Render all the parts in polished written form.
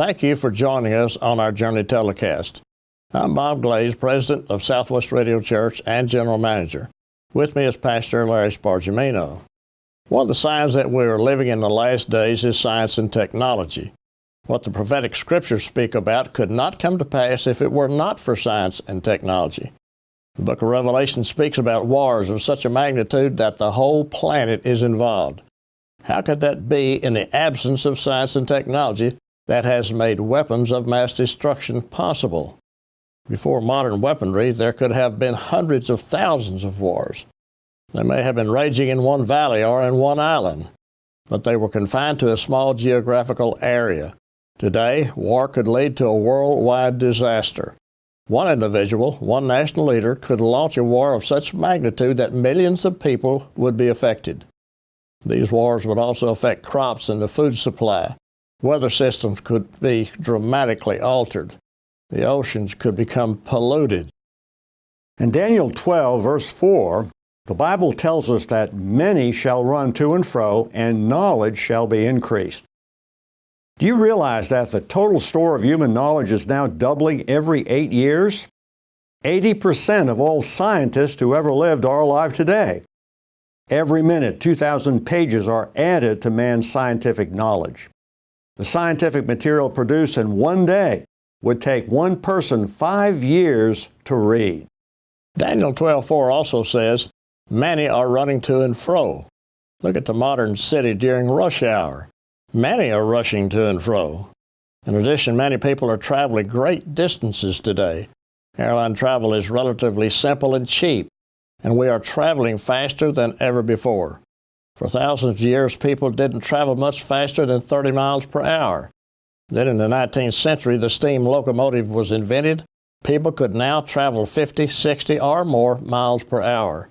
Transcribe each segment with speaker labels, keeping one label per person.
Speaker 1: Thank you for joining us on our Journey telecast. I'm Bob Glaze, President of Southwest Radio Church and General Manager. With me is Pastor Larry Spargimino. One of the signs that we are living in the last days is science and technology. What the prophetic scriptures speak about could not come to pass if it were not for science and technology. The book of Revelation speaks about wars of such a magnitude that the whole planet is involved. How could that be in the absence of science and technology that has made weapons of mass destruction possible? Before modern weaponry, there could have been hundreds of thousands of wars. They may have been raging in one valley or in one island, but they were confined to a small geographical area. Today, war could lead to a worldwide disaster. One individual, one national leader, could launch a war of such magnitude that millions of people would be affected. These wars would also affect crops and the food supply. Weather systems could be dramatically altered. The oceans could become polluted.
Speaker 2: In Daniel 12, verse 4, the Bible tells us that many shall run to and fro, and knowledge shall be increased. Do you realize that the total store of human knowledge is now doubling every 8 years? 80% of all scientists who ever lived are alive today. Every minute, 2,000 pages are added to man's scientific knowledge. The scientific material produced in one day would take one person 5 years to read.
Speaker 1: Daniel 12:4 also says, many are running to and fro. Look at the modern city during rush hour. Many are rushing to and fro. In addition, many people are traveling great distances today. Airline travel is relatively simple and cheap, and we are traveling faster than ever before. For thousands of years, people didn't travel much faster than 30 miles per hour. Then in the 19th century, the steam locomotive was invented. People could now travel 50, 60, or more miles per hour.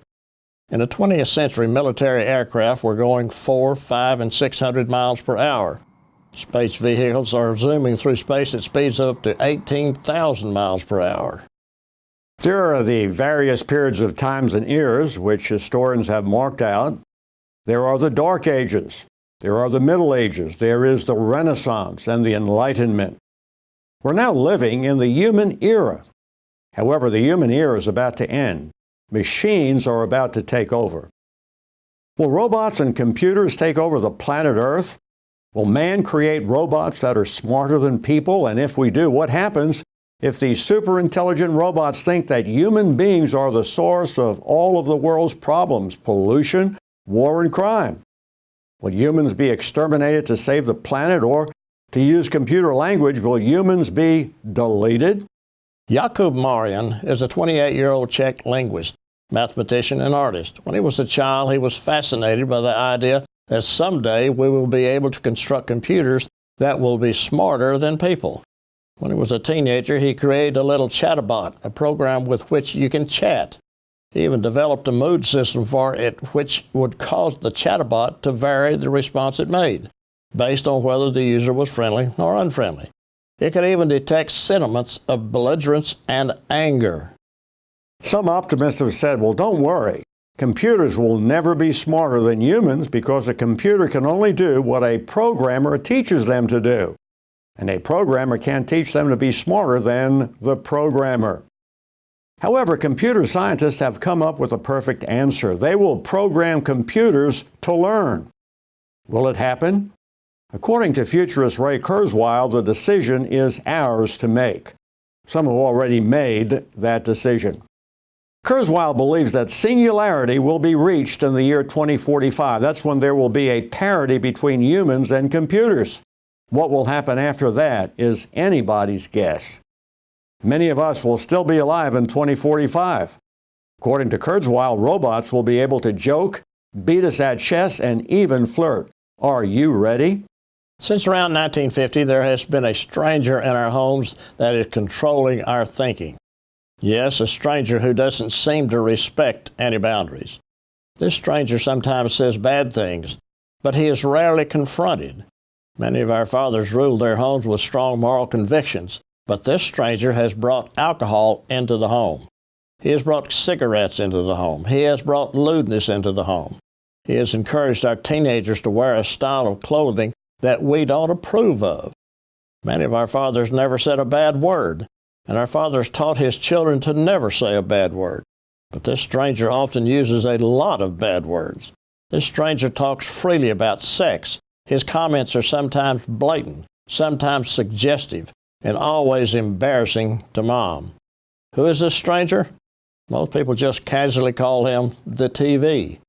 Speaker 1: In the 20th century, military aircraft were going 400, 500, and 600 miles per hour. Space vehicles are zooming through space at speeds up to 18,000 miles per hour.
Speaker 2: There are the various periods of times and eras which historians have marked out. There are the Dark Ages. There are the Middle Ages. There is the Renaissance and the Enlightenment. We're now living in the human era. However, the human era is about to end. Machines are about to take over. Will robots and computers take over the planet Earth? Will man create robots that are smarter than people? And if we do, what happens if these super intelligent robots think that human beings are the source of all of the world's problems, pollution, war, and crime? Will humans be exterminated to save the planet, or, to use computer language, will humans be deleted?
Speaker 1: Jakub Marian is a 28-year-old Czech linguist, mathematician, and artist. When he was a child, he was fascinated by the idea that someday we will be able to construct computers that will be smarter than people. When he was a teenager, he created a little chatbot, a program with which you can chat. He even developed a mood system for it, which would cause the chatbot to vary the response it made, based on whether the user was friendly or unfriendly. It could even detect sentiments of belligerence and anger.
Speaker 2: Some optimists have said, well, don't worry. Computers will never be smarter than humans because a computer can only do what a programmer teaches them to do. And a programmer can't teach them to be smarter than the programmer. However, computer scientists have come up with a perfect answer. They will program computers to learn. Will it happen? According to futurist Ray Kurzweil, the decision is ours to make. Some have already made that decision. Kurzweil believes that singularity will be reached in the year 2045. That's when there will be a parity between humans and computers. What will happen after that is anybody's guess. Many of us will still be alive in 2045. According to Kurzweil, robots will be able to joke, beat us at chess, and even flirt. Are you ready?
Speaker 1: Since around 1950, there has been a stranger in our homes that is controlling our thinking. Yes, a stranger who doesn't seem to respect any boundaries. This stranger sometimes says bad things, but he is rarely confronted. Many of our fathers ruled their homes with strong moral convictions, but this stranger has brought alcohol into the home. He has brought cigarettes into the home. He has brought lewdness into the home. He has encouraged our teenagers to wear a style of clothing that we don't approve of. Many of our fathers never said a bad word, and our fathers taught his children to never say a bad word. But this stranger often uses a lot of bad words. This stranger talks freely about sex. His comments are sometimes blatant, sometimes suggestive, and always embarrassing to Mom. Who is this stranger? Most people just casually call him the TV.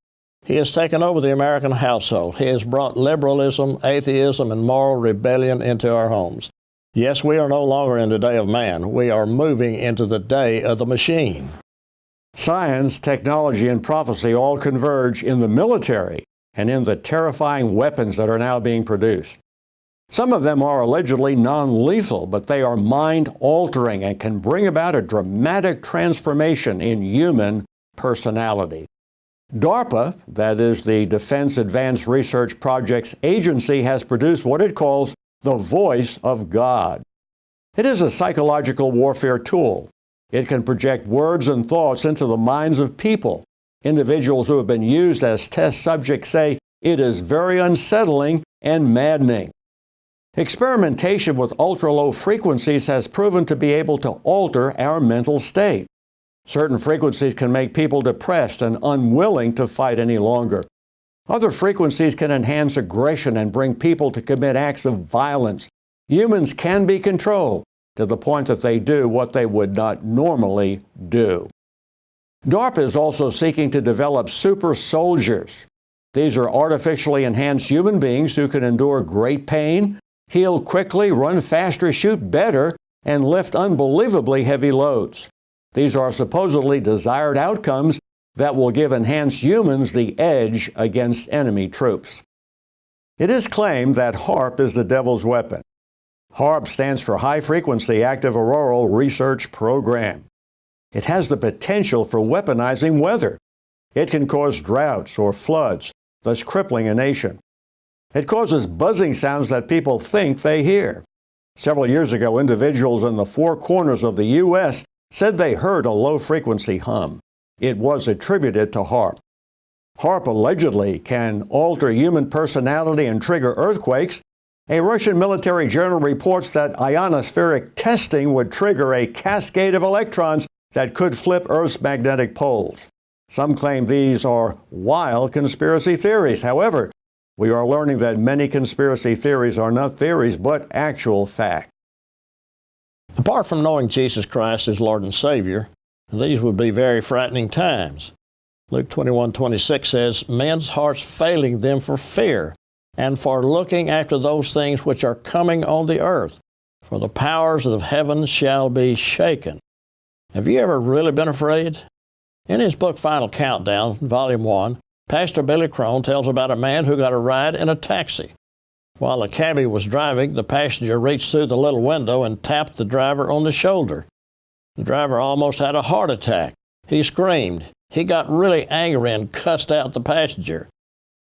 Speaker 1: He has taken over the American household. He has brought liberalism, atheism, and moral rebellion into our homes. Yes, we are no longer in the day of man. We are moving into the day of the machine.
Speaker 2: Science, technology, and prophecy all converge in the military and in the terrifying weapons that are now being produced. Some of them are allegedly non-lethal, but they are mind-altering and can bring about a dramatic transformation in human personality. DARPA, that is the Defense Advanced Research Projects Agency, has produced what it calls the Voice of God. It is a psychological warfare tool. It can project words and thoughts into the minds of people. Individuals who have been used as test subjects say it is very unsettling and maddening. Experimentation with ultra-low frequencies has proven to be able to alter our mental state. Certain frequencies can make people depressed and unwilling to fight any longer. Other frequencies can enhance aggression and bring people to commit acts of violence. Humans can be controlled to the point that they do what they would not normally do. DARPA is also seeking to develop super soldiers. These are artificially enhanced human beings who can endure great pain, heal quickly, run faster, shoot better, and lift unbelievably heavy loads. These are supposedly desired outcomes that will give enhanced humans the edge against enemy troops. It is claimed that HAARP is the devil's weapon. HAARP stands for High Frequency Active Auroral Research Program. It has the potential for weaponizing weather. It can cause droughts or floods, thus crippling a nation. It causes buzzing sounds that people think they hear. Several years ago, individuals in the four corners of the U.S. said they heard a low-frequency hum. It was attributed to HAARP. HAARP allegedly can alter human personality and trigger earthquakes. A Russian military journal reports that ionospheric testing would trigger a cascade of electrons that could flip Earth's magnetic poles. Some claim these are wild conspiracy theories. However, we are learning that many conspiracy theories are not theories, but actual fact.
Speaker 1: Apart from knowing Jesus Christ as Lord and Savior, these would be very frightening times. Luke 21:26 says, men's hearts failing them for fear, and for looking after those things which are coming on the earth, for the powers of heaven shall be shaken. Have you ever really been afraid? In his book Final Countdown, Volume 1, Pastor Billy Crone tells about a man who got a ride in a taxi. While the cabbie was driving, the passenger reached through the little window and tapped the driver on the shoulder. The driver almost had a heart attack. He screamed. He got really angry and cussed out the passenger.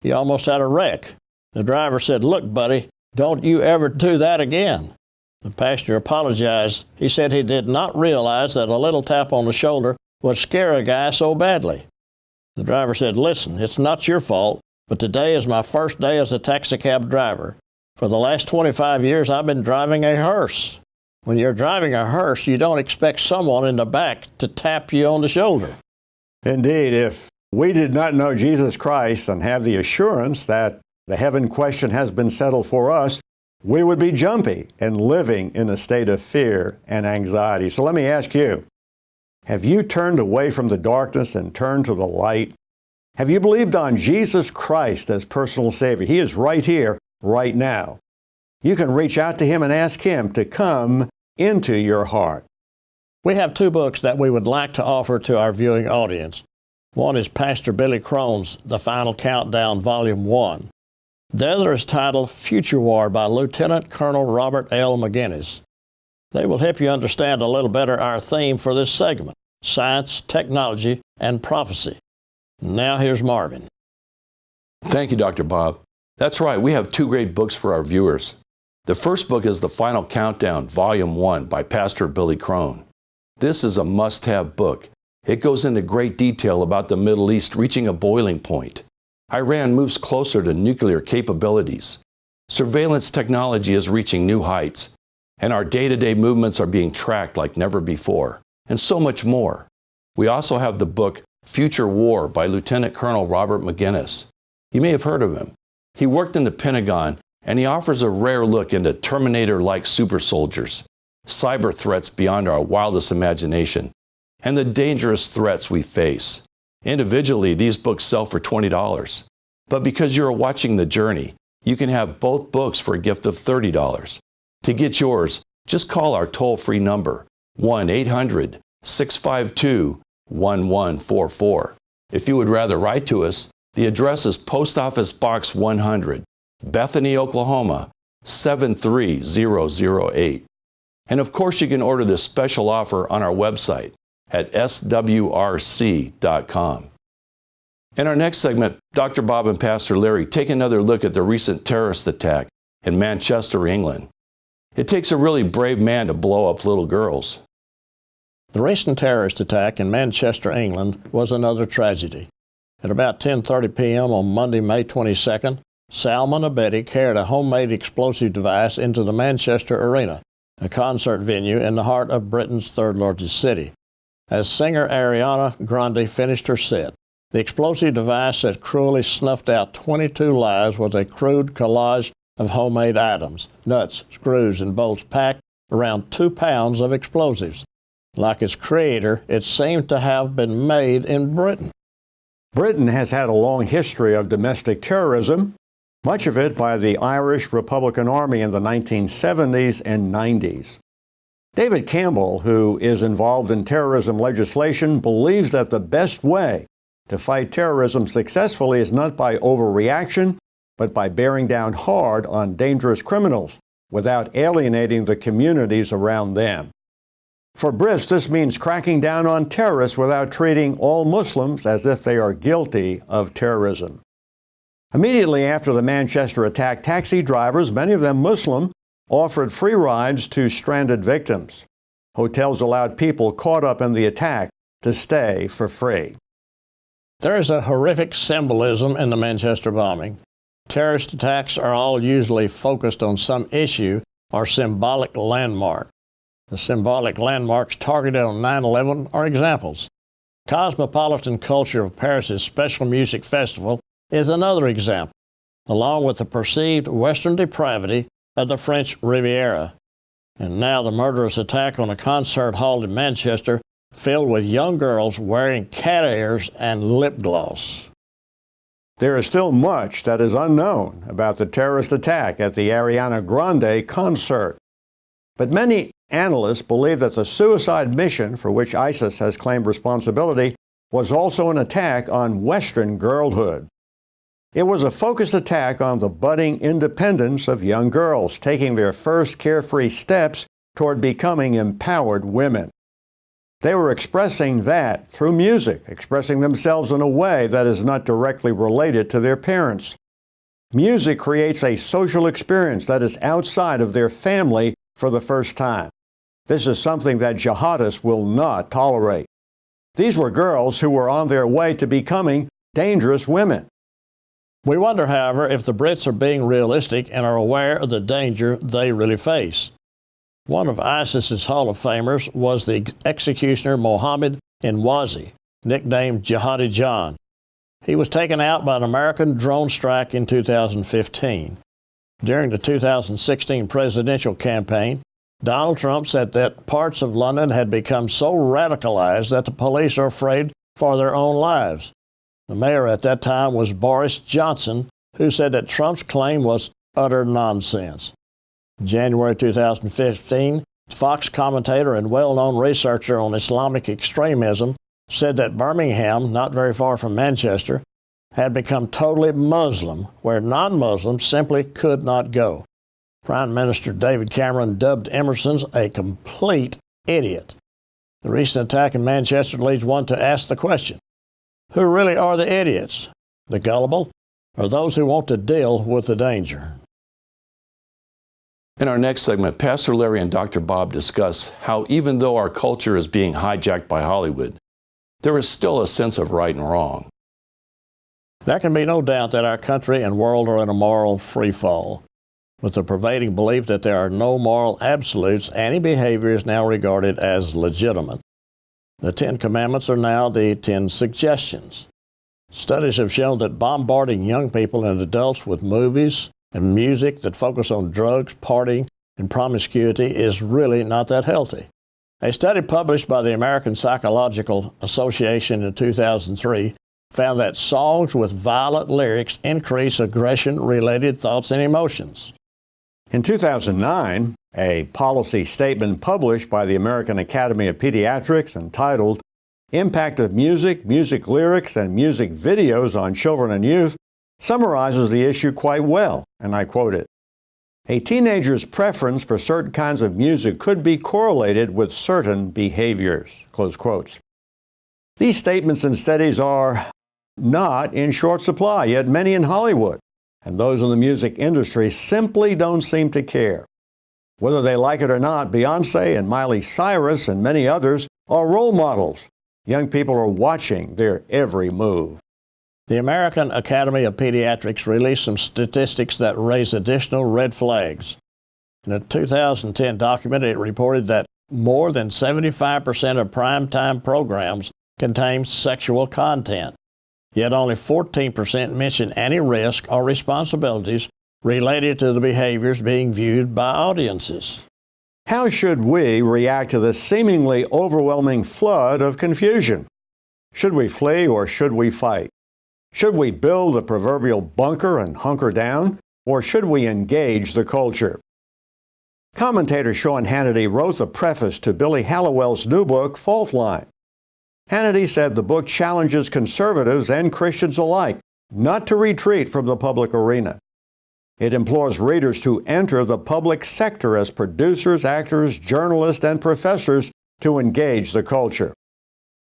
Speaker 1: He almost had a wreck. The driver said, "Look, buddy, don't you ever do that again." The passenger apologized. He said he did not realize that a little tap on the shoulder would scare a guy so badly. The driver said, "Listen, it's not your fault, but today is my first day as a taxicab driver. For the last 25 years, I've been driving a hearse. When you're driving a hearse, you don't expect someone in the back to tap you on the shoulder."
Speaker 2: Indeed, if we did not know Jesus Christ and have the assurance that the heaven question has been settled for us, we would be jumpy and living in a state of fear and anxiety. So let me ask you, have you turned away from the darkness and turned to the light? Have you believed on Jesus Christ as personal Savior? He is right here, right now. You can reach out to Him and ask Him to come into your heart.
Speaker 1: We have two books that we would like to offer to our viewing audience. One is Pastor Billy Crone's The Final Countdown, Volume 1. The other is titled Future War by Lieutenant Colonel Robert L. McGinnis. They will help you understand a little better our theme for this segment, science, technology, and prophecy. Now here's Marvin.
Speaker 3: Thank you, Dr. Bob. That's right, we have two great books for our viewers. The first book is The Final Countdown, Volume 1 by Pastor Billy Crone. This is a must-have book. It goes into great detail about the Middle East reaching a boiling point. Iran moves closer to nuclear capabilities. Surveillance technology is reaching new heights. And our day-to-day movements are being tracked like never before, and so much more. We also have the book Future War by Lieutenant Colonel Robert McGinnis. You may have heard of him. He worked in the Pentagon, and he offers a rare look into Terminator-like super soldiers, cyber threats beyond our wildest imagination, and the dangerous threats we face. Individually, these books sell for $20. But because you're watching The Journey, you can have both books for a gift of $30. To get yours, just call our toll-free number, 1-800-652-1144. If you would rather write to us, the address is Post Office Box 100, Bethany, Oklahoma, 73008. And of course, you can order this special offer on our website at swrc.com. In our next segment, Dr. Bob and Pastor Larry take another look at the recent terrorist attack in Manchester, England. It takes a really brave man to blow up little girls.
Speaker 1: The recent terrorist attack in Manchester, England was another tragedy. At about 10:30 p.m. on Monday, May 22nd, Salman Abedi carried a homemade explosive device into the Manchester Arena, a concert venue in the heart of Britain's third largest city. As singer Ariana Grande finished her set, the explosive device that cruelly snuffed out 22 lives was a crude collage of homemade items, nuts, screws, and bolts packed around 2 pounds of explosives. Like its creator, it seemed to have been made in Britain.
Speaker 2: Britain has had a long history of domestic terrorism, much of it by the Irish Republican Army in the 1970s and 90s. David Campbell, who is involved in terrorism legislation, believes that the best way to fight terrorism successfully is not by overreaction, but by bearing down hard on dangerous criminals without alienating the communities around them. For Brits, this means cracking down on terrorists without treating all Muslims as if they are guilty of terrorism. Immediately after the Manchester attack, taxi drivers, many of them Muslim, offered free rides to stranded victims. Hotels allowed people caught up in the attack to stay for free.
Speaker 1: There is a horrific symbolism in the Manchester bombing. Terrorist attacks are all usually focused on some issue or symbolic landmark. The symbolic landmarks targeted on 9/11 are examples. Cosmopolitan culture of Paris's Special Music Festival is another example, along with the perceived Western depravity of the French Riviera. And now the murderous attack on a concert hall in Manchester filled with young girls wearing cat ears and lip gloss.
Speaker 2: There is still much that is unknown about the terrorist attack at the Ariana Grande concert. But many analysts believe that the suicide mission for which ISIS has claimed responsibility was also an attack on Western girlhood. It was a focused attack on the budding independence of young girls, taking their first carefree steps toward becoming empowered women. They were expressing that through music, expressing themselves in a way that is not directly related to their parents. Music creates a social experience that is outside of their family for the first time. This is something that jihadists will not tolerate. These were girls who were on their way to becoming dangerous women.
Speaker 1: We wonder, however, if the Brits are being realistic and are aware of the danger they really face. One of ISIS's Hall of Famers was the executioner Mohammed Enwazi, nicknamed Jihadi John. He was taken out by an American drone strike in 2015. During the 2016 presidential campaign, Donald Trump said that parts of London had become so radicalized that the police are afraid for their own lives. The mayor at that time was Boris Johnson, who said that Trump's claim was utter nonsense. In January 2015, Fox commentator and well-known researcher on Islamic extremism said that Birmingham, not very far from Manchester, had become totally Muslim, where non-Muslims simply could not go. Prime Minister David Cameron dubbed Emerson's a complete idiot. The recent attack in Manchester leads one to ask the question, who really are the idiots? The gullible, or those who want to deal with the danger?
Speaker 3: In our next segment, Pastor Larry and Dr. Bob discuss how even though our culture is being hijacked by Hollywood, there is still a sense of right and wrong.
Speaker 1: There can be no doubt that our country and world are in a moral free fall. With the pervading belief that there are no moral absolutes, any behavior is now regarded as legitimate. The 10 Commandments are now the 10 suggestions. Studies have shown that bombarding young people and adults with movies and music that focus on drugs, partying, and promiscuity is really not that healthy. A study published by the American Psychological Association in 2003 found that songs with violent lyrics increase aggression-related thoughts and emotions.
Speaker 2: In 2009, a policy statement published by the American Academy of Pediatrics entitled Impact of Music, Music Lyrics, and Music Videos on Children and Youth summarizes the issue quite well, and I quote it. A teenager's preference for certain kinds of music could be correlated with certain behaviors, close quotes. These statements and studies are not in short supply, yet many in Hollywood and those in the music industry simply don't seem to care. Whether they like it or not, Beyoncé and Miley Cyrus and many others are role models. Young people are watching their every move.
Speaker 1: The American Academy of Pediatrics released some statistics that raise additional red flags. In a 2010 document, it reported that more than 75% of primetime programs contain sexual content. Yet only 14% mention any risk or responsibilities related to the behaviors being viewed by audiences.
Speaker 2: How should we react to this seemingly overwhelming flood of confusion? Should we flee or should we fight? Should we build the proverbial bunker and hunker down, or should we engage the culture? Commentator Sean Hannity wrote the preface to Billy Hallowell's new book, Fault Line. Hannity said the book challenges conservatives and Christians alike not to retreat from the public arena. It implores readers to enter the public sector as producers, actors, journalists, and professors to engage the culture.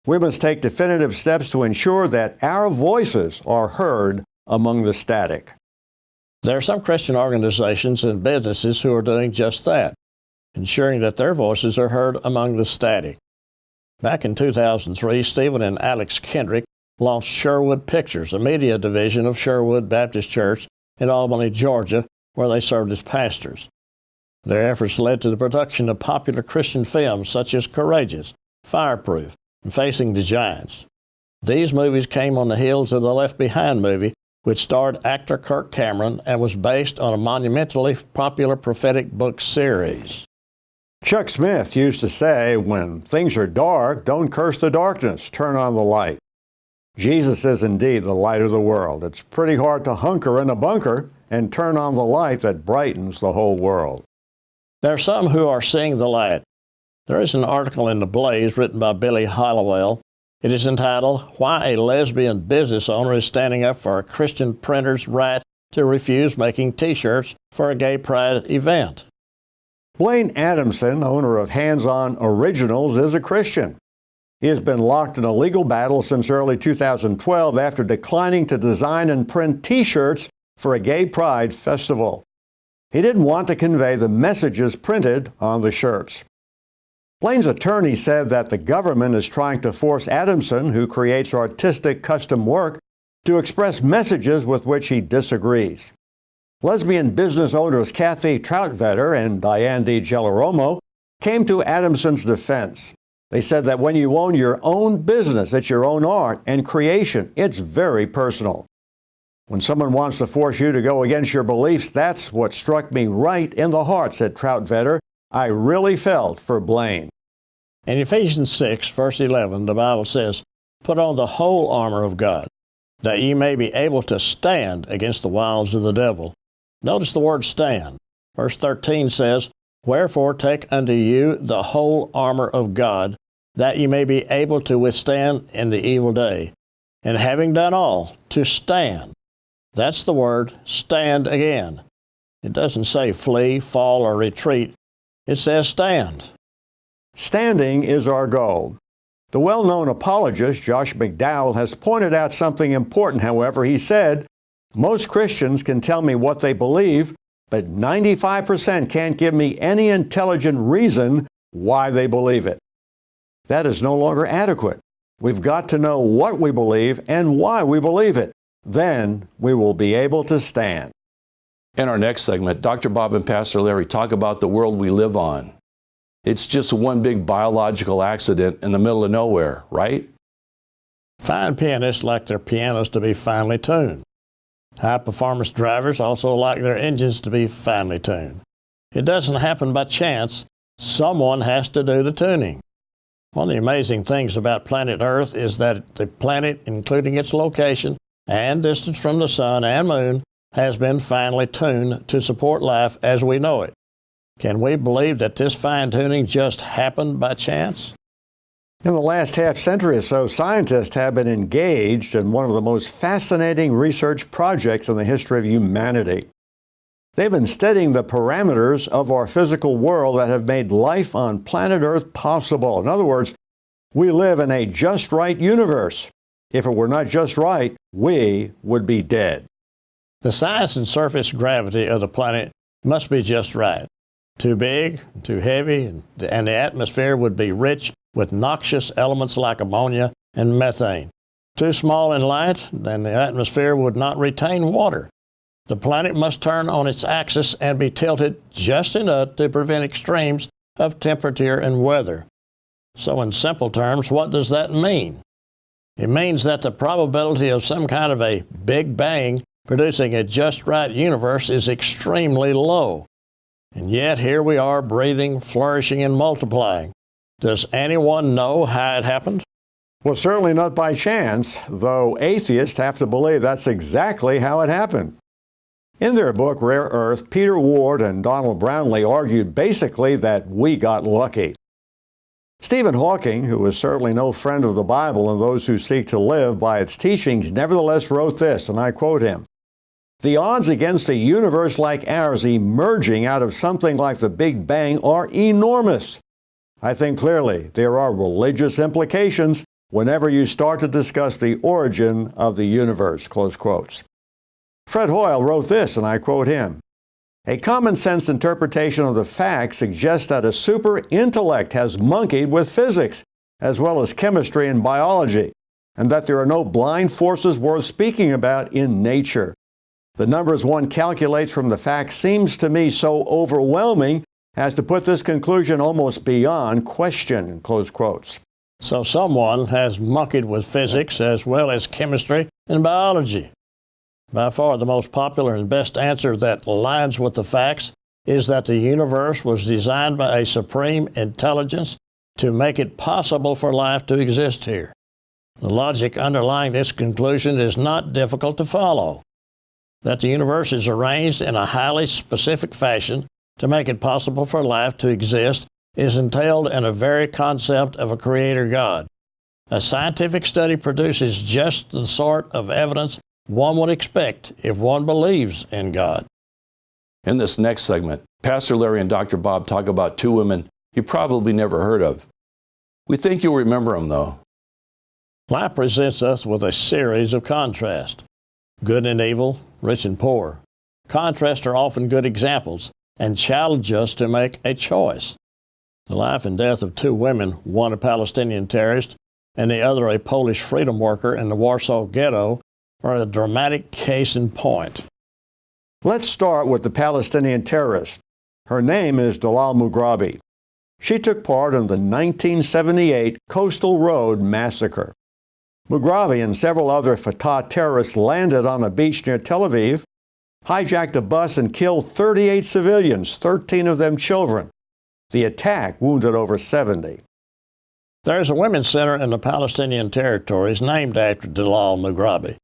Speaker 2: We must take definitive steps to ensure that our voices are heard among the static.
Speaker 1: There are some Christian organizations and businesses who are doing just that, ensuring that their voices are heard among the static. Back in 2003, Stephen and Alex Kendrick launched Sherwood Pictures, a media division of Sherwood Baptist Church in Albany, Georgia, where they served as pastors. Their efforts led to the production of popular Christian films such as Courageous, Fireproof, and Facing the Giants. These movies came on the heels of the Left Behind movie, which starred actor Kirk Cameron and was based on a monumentally popular prophetic book series.
Speaker 2: Chuck Smith used to say, when things are dark, don't curse the darkness, turn on the light. Jesus is indeed the light of the world. It's pretty hard to hunker in a bunker and turn on the light that brightens the whole world.
Speaker 1: There are some who are seeing the light. There is an article in The Blaze written by Billy Hallowell. It is entitled, Why a Lesbian Business Owner is Standing Up for a Christian Printer's Right to Refuse Making T-shirts for a Gay Pride Event.
Speaker 2: Blaine Adamson, owner of Hands On Originals, is a Christian. He has been locked in a legal battle since early 2012 after declining to design and print T-shirts for a gay pride festival. He didn't want to convey the messages printed on the shirts. Blaine's attorney said that the government is trying to force Adamson, who creates artistic custom work, to express messages with which he disagrees. Lesbian business owners Kathy Troutvetter and Diane DiGelleromo came to Adamson's defense. They said that when you own your own business, it's your own art and creation. It's very personal. When someone wants to force you to go against your beliefs, that's what struck me right in the heart, said Troutvetter. I really felt for Blaine.
Speaker 1: In Ephesians 6, verse 11, the Bible says, Put on the whole armor of God, that ye may be able to stand against the wiles of the devil. Notice the word stand. Verse 13 says, Wherefore take unto you the whole armor of God, that ye may be able to withstand in the evil day. And having done all, to stand. That's the word, stand again. It doesn't say flee, fall, or retreat. It says stand.
Speaker 2: Standing is our goal. The well-known apologist Josh McDowell has pointed out something important, however. He said, most Christians can tell me what they believe, but 95% can't give me any intelligent reason why they believe it. That is no longer adequate. We've got to know what we believe and why we believe it. Then we will be able to stand.
Speaker 3: In our next segment, Dr. Bob and Pastor Larry talk about the world we live on. It's just one big biological accident in the middle of nowhere, right?
Speaker 1: Fine pianists like their pianos to be finely tuned. High-performance drivers also like their engines to be finely tuned. It doesn't happen by chance. Someone has to do the tuning. One of the amazing things about planet Earth is that the planet, including its location and distance from the sun and moon, has been finely tuned to support life as we know it. Can we believe that this fine-tuning just happened by chance?
Speaker 2: In the last half century or so, scientists have been engaged in one of the most fascinating research projects in the history of humanity. They've been studying the parameters of our physical world that have made life on planet Earth possible. In other words, we live in a just right universe. If it were not just right, we would be dead.
Speaker 1: The size and surface gravity of the planet must be just right. Too big, too heavy, and the atmosphere would be rich with noxious elements like ammonia and methane. Too small and light, then the atmosphere would not retain water. The planet must turn on its axis and be tilted just enough to prevent extremes of temperature and weather. So in simple terms, what does that mean? It means that the probability of some kind of a Big Bang producing a just right universe is extremely low. And yet here we are breathing, flourishing, and multiplying. Does anyone know how it happened?
Speaker 2: Well, certainly not by chance, though atheists have to believe that's exactly how it happened. In their book, Rare Earth, Peter Ward and Donald Brownlee argued basically that we got lucky. Stephen Hawking, who is certainly no friend of the Bible and those who seek to live by its teachings, nevertheless wrote this, and I quote him, "The odds against a universe like ours emerging out of something like the Big Bang are enormous. I think clearly there are religious implications whenever you start to discuss the origin of the universe," close quotes. Fred Hoyle wrote this, and I quote him, "A common-sense interpretation of the facts suggests that a super intellect has monkeyed with physics, as well as chemistry and biology, and that there are no blind forces worth speaking about in nature. The numbers one calculates from the facts seems to me so overwhelming as to put this conclusion almost beyond question," close quotes.
Speaker 1: So someone has monkeyed with physics as well as chemistry and biology. By far the most popular and best answer that aligns with the facts is that the universe was designed by a supreme intelligence to make it possible for life to exist here. The logic underlying this conclusion is not difficult to follow. That the universe is arranged in a highly specific fashion to make it possible for life to exist is entailed in the very concept of a creator God. A scientific study produces just the sort of evidence one would expect if one believes in God.
Speaker 3: In this next segment, Pastor Larry and Dr. Bob talk about two women you probably never heard of. We think you'll remember them, though.
Speaker 1: Life presents us with a series of contrasts, good and evil, rich and poor. Contrasts are often good examples and challenge us to make a choice. The life and death of two women, one a Palestinian terrorist and the other a Polish freedom worker in the Warsaw Ghetto, are a dramatic case in point.
Speaker 2: Let's start with the Palestinian terrorist. Her name is Dalal Mughrabi. She took part in the 1978 Coastal Road massacre. Mughrabi and several other Fatah terrorists landed on a beach near Tel Aviv, hijacked a bus and killed 38 civilians, 13 of them children. The attack wounded over 70.
Speaker 1: There's a women's center in the Palestinian territories named after Dalal Mughrabi.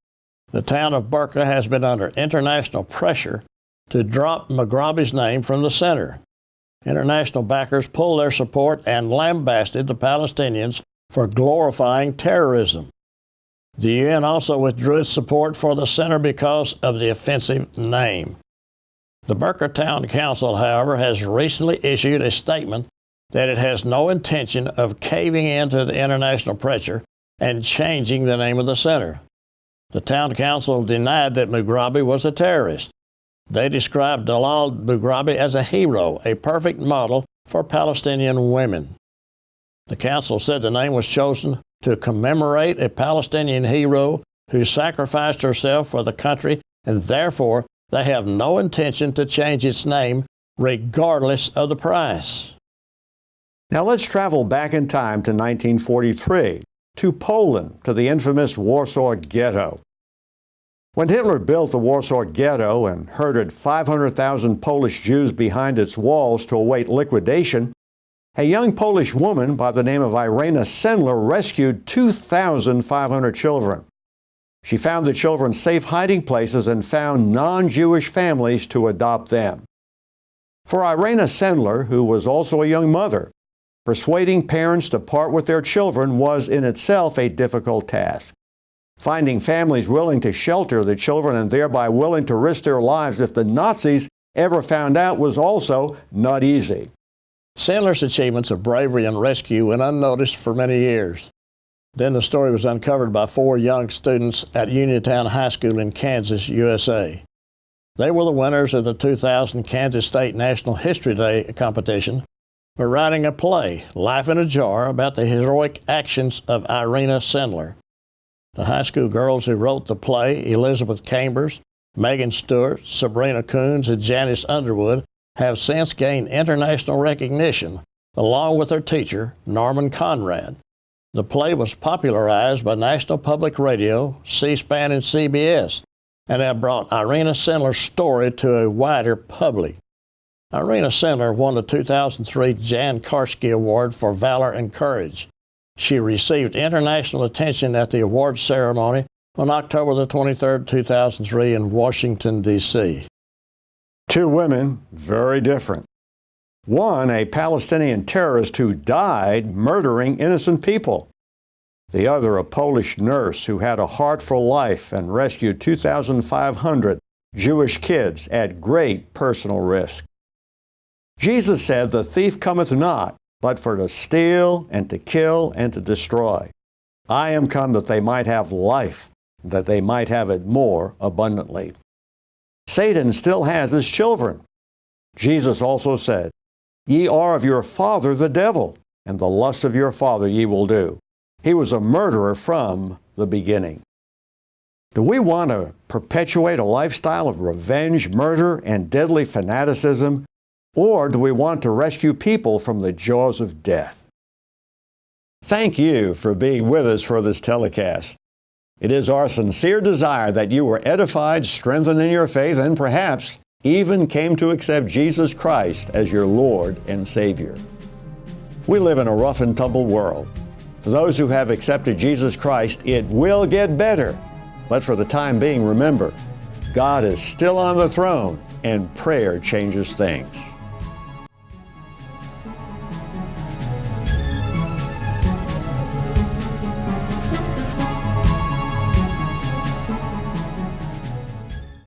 Speaker 1: The town of Burqa has been under international pressure to drop Mughrabi's name from the center. International backers pulled their support and lambasted the Palestinians for glorifying terrorism. The UN also withdrew its support for the center because of the offensive name. The Burqa Town Council, however, has recently issued a statement that it has no intention of caving into the international pressure and changing the name of the center. The town council denied that Mughrabi was a terrorist. They described Dalal Mughrabi as a hero, a perfect model for Palestinian women. The council said the name was chosen to commemorate a Palestinian hero who sacrificed herself for the country and therefore They have no intention to change its name regardless of the price.
Speaker 2: Now let's travel back in time to 1943, to Poland, to the infamous Warsaw Ghetto. When Hitler built the Warsaw Ghetto and herded 500,000 Polish Jews behind its walls to await liquidation, a young Polish woman by the name of Irena Sendler rescued 2,500 children. She found the children safe hiding places and found non-Jewish families to adopt them. For Irena Sendler, who was also a young mother, persuading parents to part with their children was in itself a difficult task. Finding families willing to shelter the children and thereby willing to risk their lives if the Nazis ever found out was also not easy.
Speaker 1: Sendler's achievements of bravery and rescue went unnoticed for many years. Then the story was uncovered by 4 young students at Uniontown High School in Kansas, USA. They were the winners of the 2000 Kansas State National History Day competition by writing a play, Life in a Jar, about the heroic actions of Irena Sendler. The high school girls who wrote the play, Elizabeth Chambers, Megan Stewart, Sabrina Coons, and Janice Underwood, have since gained international recognition, along with their teacher, Norman Conrad. The play was popularized by National Public Radio, C-SPAN, and CBS, and have brought Irena Sendler's story to a wider public. Irena Sendler won the 2003 Jan Karski Award for Valor and Courage. She received international attention at the awards ceremony on October the 23rd, 2003 in Washington, D.C.
Speaker 2: 2 women, very different. One, a Palestinian terrorist who died murdering innocent people. The other, a Polish nurse who had a heart for life and rescued 2,500 Jewish kids at great personal risk. Jesus said, "The thief cometh not, but for to steal and to kill and to destroy. I am come that they might have life, that they might have it more abundantly." Satan still has his children. Jesus also said, "Ye are of your father the devil, and the lust of your father ye will do." He was a murderer from the beginning. Do we want to perpetuate a lifestyle of revenge, murder, and deadly fanaticism, or do we want to rescue people from the jaws of death? Thank you for being with us for this telecast. It is our sincere desire that you were edified, strengthened in your faith, and perhaps even came to accept Jesus Christ as your Lord and Savior. We live in a rough and tumble world. For those who have accepted Jesus Christ, it will get better. But for the time being, remember, God is still on the throne, and prayer changes things.